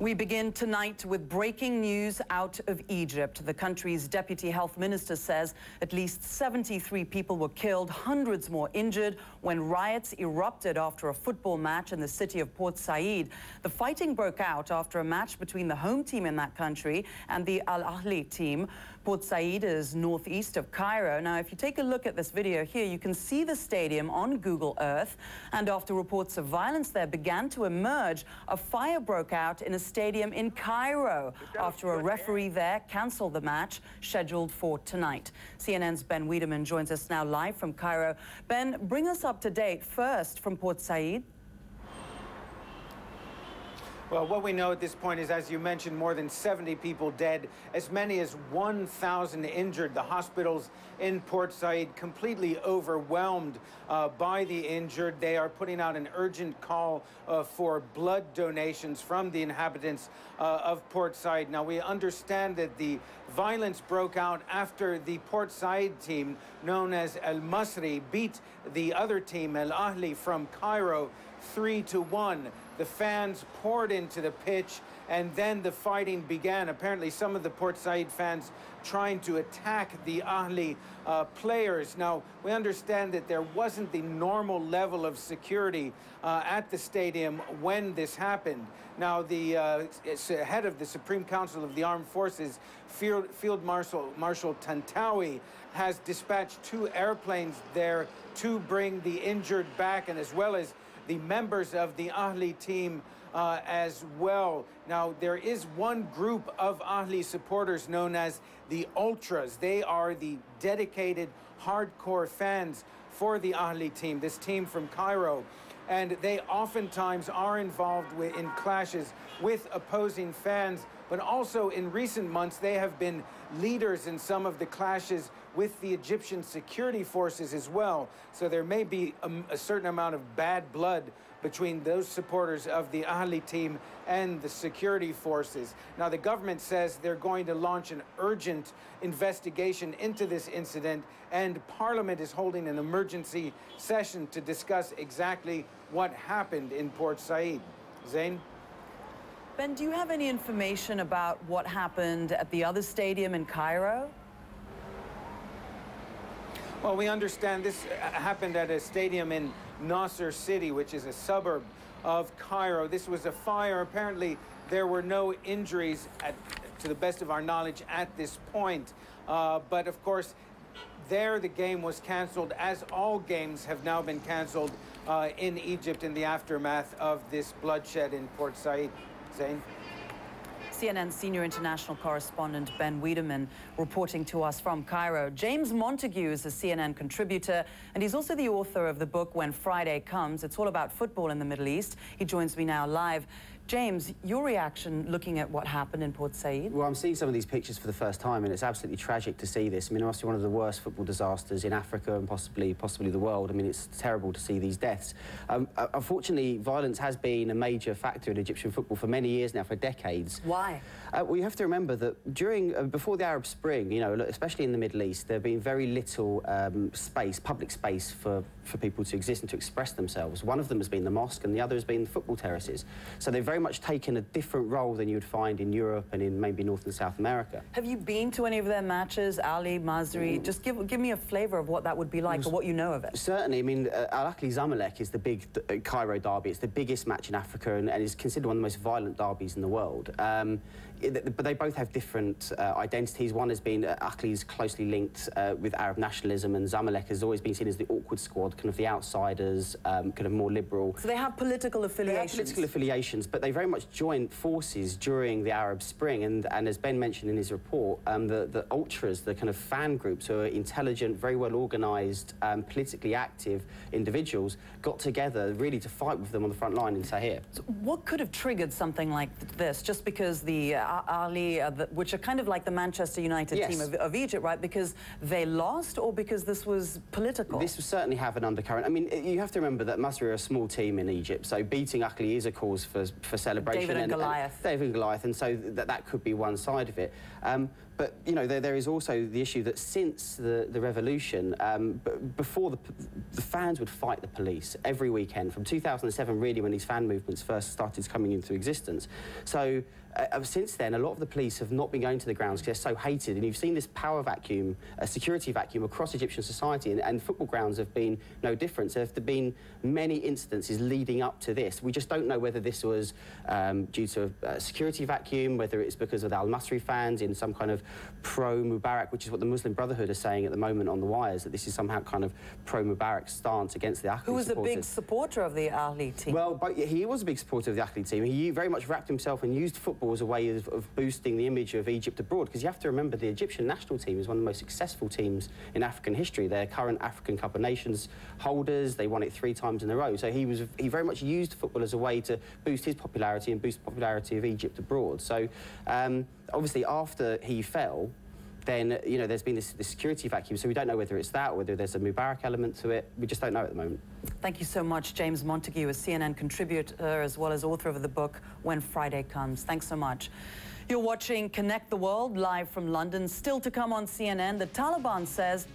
We begin tonight with breaking news out of Egypt. The country's deputy health minister says at least 73 people were killed, hundreds more injured when riots erupted after a football match in the city of Port Said. The fighting broke out after a match between the home team in that country and the Al Ahly team. Port Said is northeast of Cairo. Now, if you take a look at this video here, you can see the stadium on Google Earth. And after reports of violence there began to emerge, a fire broke out in a stadium in Cairo after a referee there cancelled the match scheduled for tonight. CNN's Ben Wedeman joins us now live from Cairo. Ben, bring us up to date first from Port Said. Well, what we know at this point is, as you mentioned, more than 70 people dead, as many as 1,000 injured. The hospitals in Port Said completely overwhelmed by the injured. They are putting out an urgent call for blood donations from the inhabitants of Port Said. Now, we understand that the violence broke out after the Port Said team, known as Al Masri, beat the other team, Al Ahly, from Cairo 3-1. The fans poured into the pitch, and then the fighting began. Apparently, some of the Port Said fans trying to attack the Ahly players. Now, we understand that there wasn't the normal level of security at the stadium when this happened. Now, the head of the Supreme Council of the Armed Forces, Field Marshal Tantawi, has dispatched 2 airplanes there to bring the injured back, and as well as the members of the Ahly team as well. Now, there is one group of Ahly supporters known as the Ultras. They are the dedicated, hardcore fans for the Ahly team, this team from Cairo. And they oftentimes are involved in clashes with opposing fans, but also in recent months they have been leaders in some of the clashes with the Egyptian security forces as well. So there may be a certain amount of bad blood between those supporters of the Ahly team and the security forces. Now, the government says they're going to launch an urgent investigation into this incident, and Parliament is holding an emergency session to discuss exactly what happened in Port Said. Zain? Ben, do you have any information about what happened at the other stadium in Cairo? Well, we understand this happened at a stadium in Nasser City, which is a suburb of Cairo. This was a fire. Apparently, there were no injuries, to the best of our knowledge, at this point. But, of course, there the game was canceled, as all games have now been canceled in Egypt in the aftermath of this bloodshed in Port Said. Zain? CNN senior international correspondent Ben Wedeman reporting to us from Cairo. James Montague is a CNN contributor, and he's also the author of the book When Friday Comes. It's all about football in the Middle East. He joins me now live. James, your reaction looking at what happened in Port Said? Well, I'm seeing some of these pictures for the first time, and it's absolutely tragic to see this. I mean, it must be one of the worst football disasters in Africa and possibly the world. I mean, it's terrible to see these deaths. Unfortunately, violence has been a major factor in Egyptian football for many years now, for decades. Why? Well, you have to remember that before the Arab Spring, you know, especially in the Middle East, there have been very little public space for people to exist and to express themselves. One of them has been the mosque, and the other has been the football terraces. So they've very much taken a different role than you would find in Europe and in maybe North and South America. Have you been to any of their matches, Ali, Masri? Just give me a flavour of what that would be like, or what you know of it. Certainly. I mean, Al Ahly Zamalek is the big Cairo derby. It's the biggest match in Africa, and is considered one of the most violent derbies in the world. But they both have different identities. One has been Ahly's closely linked with Arab nationalism, and Zamalek has always been seen as the awkward squad, kind of the outsiders, kind of more liberal. So they have political affiliations. They have political affiliations, but they very much joined forces during the Arab Spring. And as Ben mentioned in his report, the ultras, the kind of fan groups who are intelligent, very well organised, politically active individuals, got together really to fight with them on the front line in Sahir. So what could have triggered something like this? Just because the Ahly, which are kind of like the Manchester United team of Egypt, right? Because they lost, or because this was political? This would certainly have an undercurrent. I mean, you have to remember that Masri are a small team in Egypt, so beating Ahly is a cause for celebration. David and Goliath. David and Goliath, and so that could be one side of it. But you know, there is also the issue that since the revolution, before the fans would fight the police every weekend from 2007, really, when these fan movements first started coming into existence. So since then, a lot of the police have not been going to the grounds because they're so hated, and you've seen this power vacuum, a security vacuum across Egyptian society, and football grounds have been no different. So there have been many incidences leading up to this. We just don't know whether this was due to a security vacuum, whether it's because of the Al-Masri fans in some kind of pro-Mubarak, which is what the Muslim Brotherhood are saying at the moment on the wires, that this is somehow kind of pro-Mubarak stance against the Ahli supporters. Who was a big supporter of the Ahli team? Well, but he was a big supporter of the Ahli team. He very much wrapped himself and used football as a way of boosting the image of Egypt abroad, because you have to remember the Egyptian national team is one of the most successful teams in African history. They're current African Cup of Nations holders. They won it 3 times in a row. So he very much used football as a way to boost his popularity and boost the popularity of Egypt abroad. So obviously after he fell, then, you know, there's been this security vacuum, so we don't know whether it's that or whether there's a Mubarak element to it. We just don't know at the moment. Thank you so much, James Montague, a CNN contributor as well as author of the book When Friday Comes. Thanks so much. You're watching Connect the World live from London. Still to come on CNN, the Taliban says